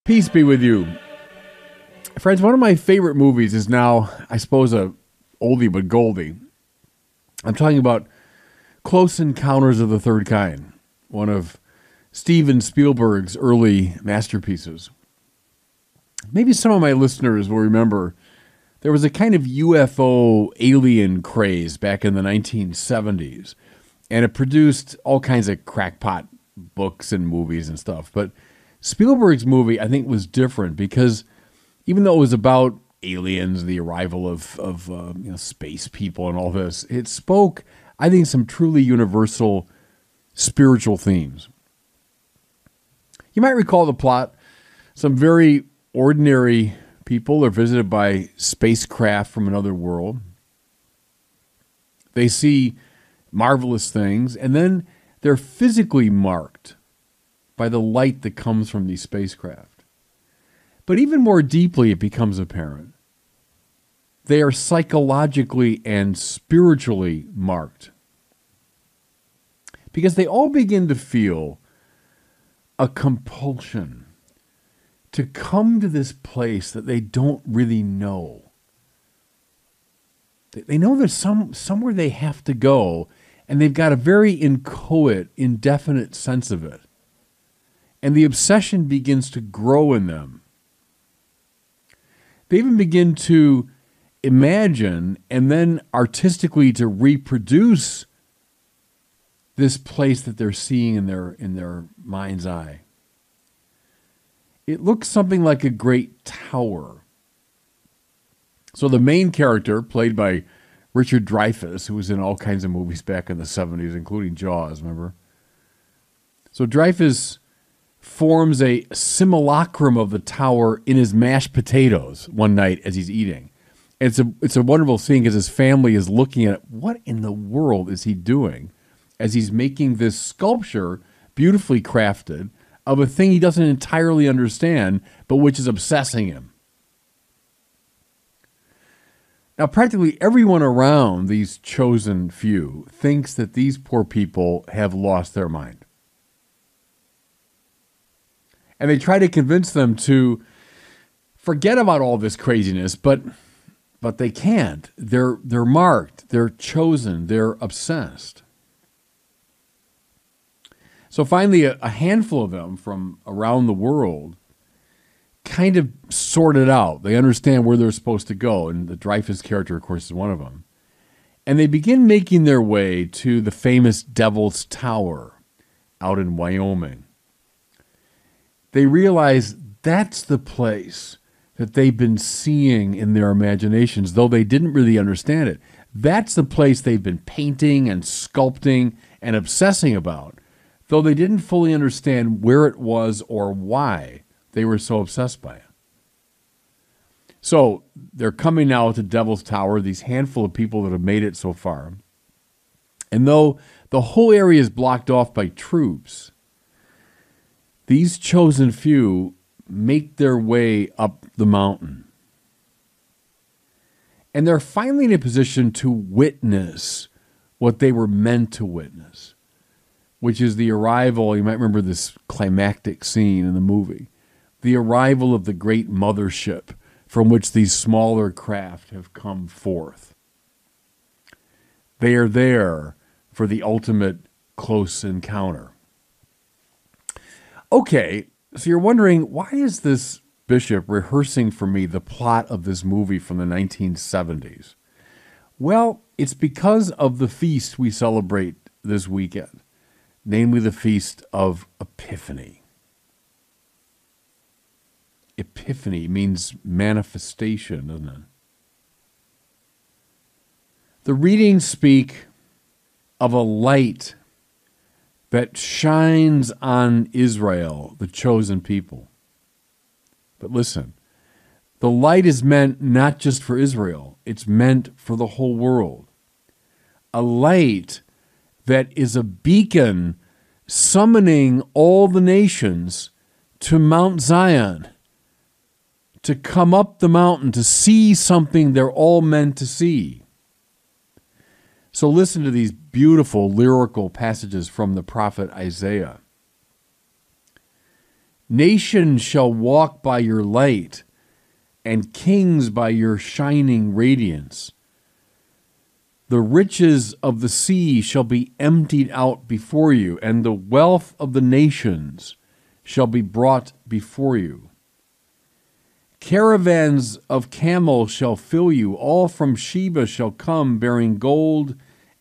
Peace be with you. Friends, one of my favorite movies is now, I suppose, a oldie but goldie. I'm talking about Close Encounters of the Third Kind, one of Steven Spielberg's early masterpieces. Maybe some of my listeners will remember there was a kind of UFO alien craze back in the 1970s, and it produced all kinds of crackpot books and movies and stuff. But Spielberg's movie, I think, was different because even though it was about aliens, the arrival of space people and all this, it spoke, I think, some truly universal spiritual themes. You might recall the plot. Some very ordinary people are visited by spacecraft from another world. They see marvelous things, and then they're physically marked by the light that comes from these spacecraft. But even more deeply, it becomes apparent they are psychologically and spiritually marked, because they all begin to feel a compulsion to come to this place that they don't really know. They know there's somewhere they have to go, and they've got a very inchoate, indefinite sense of it. And the obsession begins to grow in them. They even begin to imagine and then artistically to reproduce this place that they're seeing in their mind's eye. It looks something like a great tower. So the main character, played by Richard Dreyfuss, who was in all kinds of movies back in the 70s, including Jaws, remember? So Dreyfuss forms a simulacrum of the tower in his mashed potatoes one night as he's eating. And it's a wonderful scene because his family is looking at it. What in the world is he doing as he's making this sculpture, beautifully crafted, of a thing he doesn't entirely understand, but which is obsessing him? Now, practically everyone around these chosen few thinks that these poor people have lost their mind. And they try to convince them to forget about all this craziness, but they can't. They're marked, they're chosen, they're obsessed. So finally, a handful of them from around the world kind of sort it out. They understand where they're supposed to go, and the Dreyfuss character, of course, is one of them. And they begin making their way to the famous Devil's Tower out in Wyoming. They realize that's the place that they've been seeing in their imaginations, though they didn't really understand it. That's the place they've been painting and sculpting and obsessing about, though they didn't fully understand where it was or why they were so obsessed by it. So they're coming now to Devil's Tower, these handful of people that have made it so far. And though the whole area is blocked off by troops, these chosen few make their way up the mountain. And they're finally in a position to witness what they were meant to witness, which is the arrival, you might remember this climactic scene in the movie, the arrival of the great mothership from which these smaller craft have come forth. They are there for the ultimate close encounter. Okay, so you're wondering, why is this bishop rehearsing for me the plot of this movie from the 1970s? Well, it's because of the feast we celebrate this weekend, namely the Feast of Epiphany. Epiphany means manifestation, doesn't it? The readings speak of a light that shines on Israel, the chosen people. But listen, the light is meant not just for Israel, it's meant for the whole world. A light that is a beacon summoning all the nations to Mount Zion, to come up the mountain, to see something they're all meant to see. So listen to these beautiful lyrical passages from the prophet Isaiah. Nations shall walk by your light, and kings by your shining radiance. The riches of the sea shall be emptied out before you, and the wealth of the nations shall be brought before you. Caravans of camels shall fill you. All from Sheba shall come, bearing gold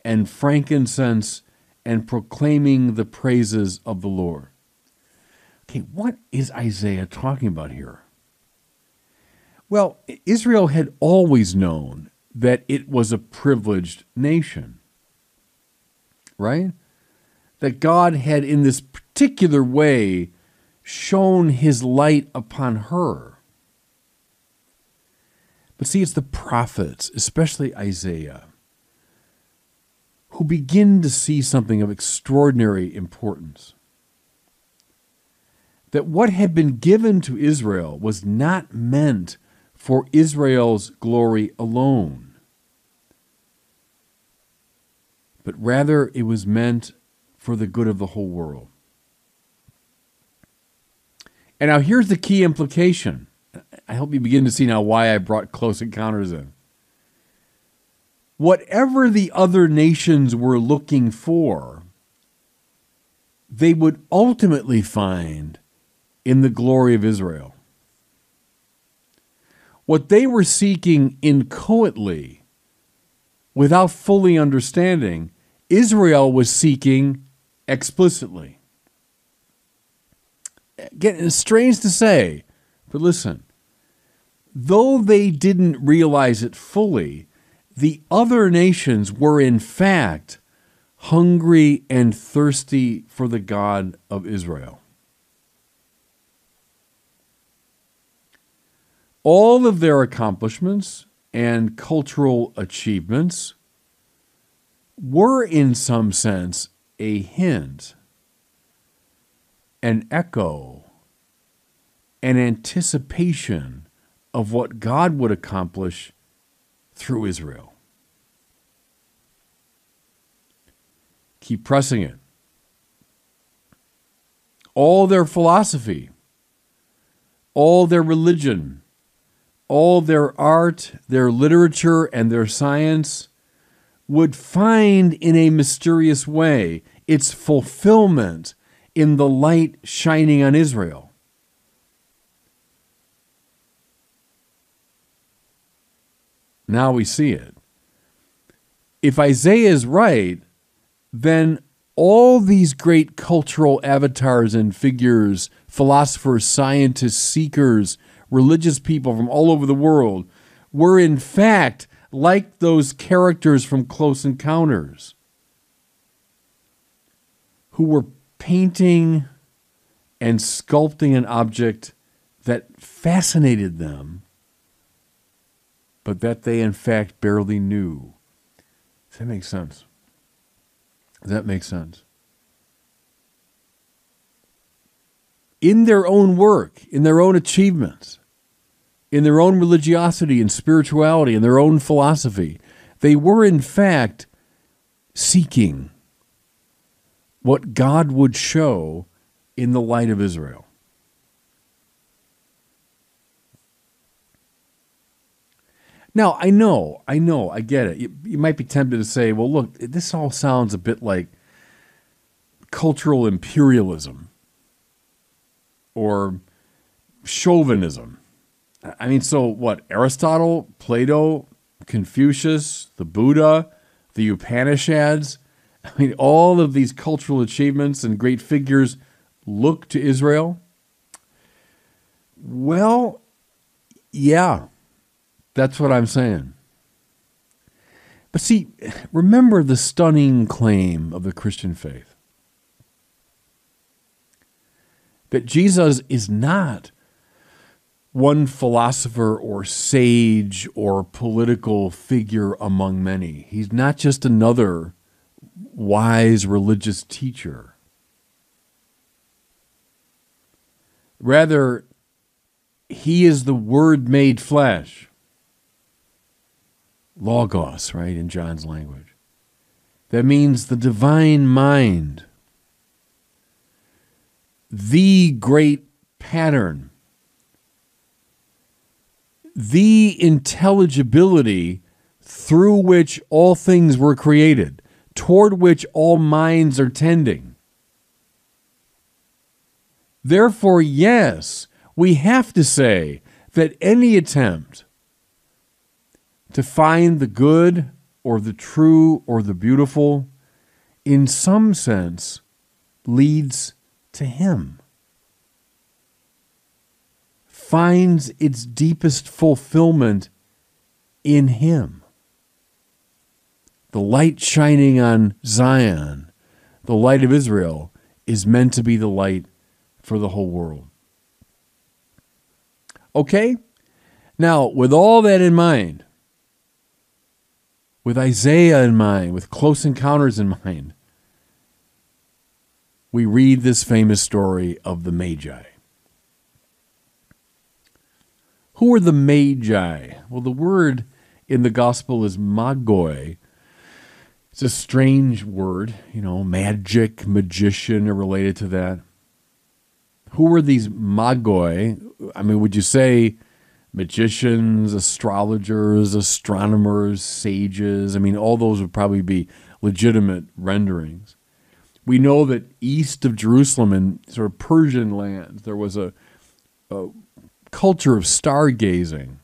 and frankincense and proclaiming the praises of the Lord. Okay, what is Isaiah talking about here? Well, Israel had always known that it was a privileged nation, right? That God had, in this particular way, shone his light upon her. But see, it's the prophets, especially Isaiah, who begin to see something of extraordinary importance. That what had been given to Israel was not meant for Israel's glory alone, but rather it was meant for the good of the whole world. And now here's the key implication. I hope you begin to see now why I brought Close Encounters in. Whatever the other nations were looking for, they would ultimately find in the glory of Israel. What they were seeking inchoately, without fully understanding, Israel was seeking explicitly. Again, it's strange to say, but listen, though they didn't realize it fully, the other nations were in fact hungry and thirsty for the God of Israel. All of their accomplishments and cultural achievements were in some sense a hint, an echo, an anticipation of what God would accomplish through Israel. Keep pressing it. All their philosophy, all their religion, all their art, their literature, and their science would find in a mysterious way its fulfillment in the light shining on Israel. Now we see it. If Isaiah is right, then all these great cultural avatars and figures, philosophers, scientists, seekers, religious people from all over the world, were in fact like those characters from Close Encounters, who were painting and sculpting an object that fascinated them, but that they in fact barely knew. Does that make sense? Does that make sense? In their own work, in their own achievements, in their own religiosity and spirituality, in their own philosophy, they were in fact seeking what God would show in the light of Israel. Now, I get it. You might be tempted to say, well, look, this all sounds a bit like cultural imperialism or chauvinism. I mean, so what? Aristotle, Plato, Confucius, the Buddha, the Upanishads, I mean, all of these cultural achievements and great figures look to Israel? Well, yeah. That's what I'm saying. But see, remember the stunning claim of the Christian faith. That Jesus is not one philosopher or sage or political figure among many. He's not just another wise religious teacher. Rather, he is the Word made flesh. Logos, right, in John's language. That means the divine mind. The great pattern, the intelligibility through which all things were created, toward which all minds are tending. Therefore, yes, we have to say that any attempt to find the good or the true or the beautiful, in some sense, leads to Him, finds its deepest fulfillment in Him. The light shining on Zion, the light of Israel, is meant to be the light for the whole world. Okay? Now, with all that in mind, with Isaiah in mind, with close encounters in mind, we read this famous story of the Magi. Who are the Magi? Well, the word in the gospel is magoi. It's a strange word, magic, magician are related to that. Who are these magoi? I mean, would you say magicians, astrologers, astronomers, sages? I mean, all those would probably be legitimate renderings. We know that east of Jerusalem in sort of Persian lands, there was a culture of stargazing.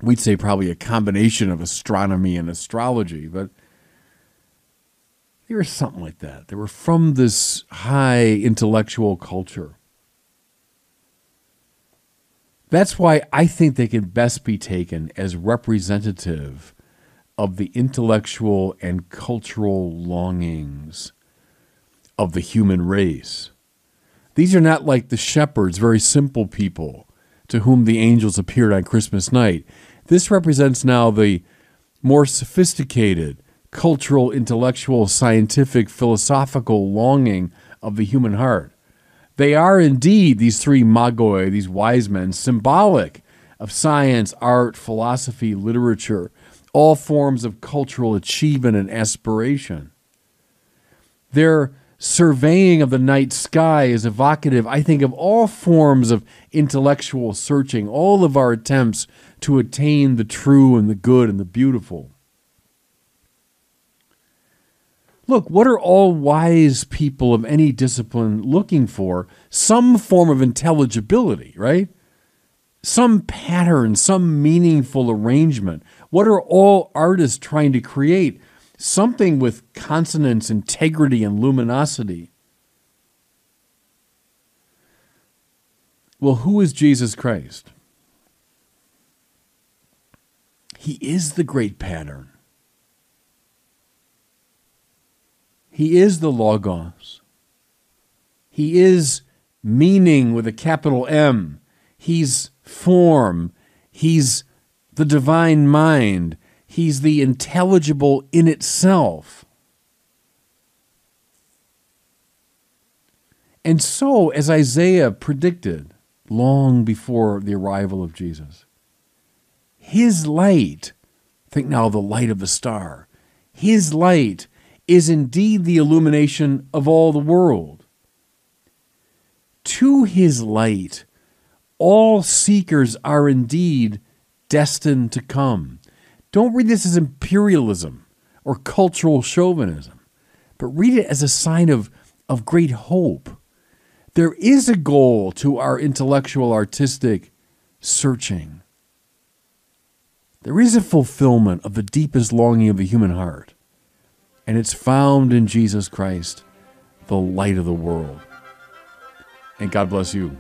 We'd say probably a combination of astronomy and astrology, but they were something like that. They were from this high intellectual culture. That's why I think they can best be taken as representative of the intellectual and cultural longings of the human race. These are not like the shepherds, very simple people to whom the angels appeared on Christmas night. This represents now the more sophisticated, cultural, intellectual, scientific, philosophical longing of the human heart. They are indeed, these three magoi, these wise men, symbolic of science, art, philosophy, literature, all forms of cultural achievement and aspiration. Their surveying of the night sky is evocative, I think, of all forms of intellectual searching, all of our attempts to attain the true and the good and the beautiful. Look, what are all wise people of any discipline looking for? Some form of intelligibility, right? Some pattern, some meaningful arrangement. What are all artists trying to create? Something with consonance, integrity, and luminosity. Well, who is Jesus Christ? He is the great pattern. He is the Logos. He is meaning with a capital M. He's form. He's the divine mind. He's the intelligible in itself. And so, as Isaiah predicted long before the arrival of Jesus, His light, think now of the light of the star, His light is indeed the illumination of all the world. To His light, all seekers are indeed destined to come. Don't read this as imperialism or cultural chauvinism, but read it as a sign of great hope. There is a goal to our intellectual, artistic searching. There is a fulfillment of the deepest longing of the human heart. And it's found in Jesus Christ, the light of the world. And God bless you.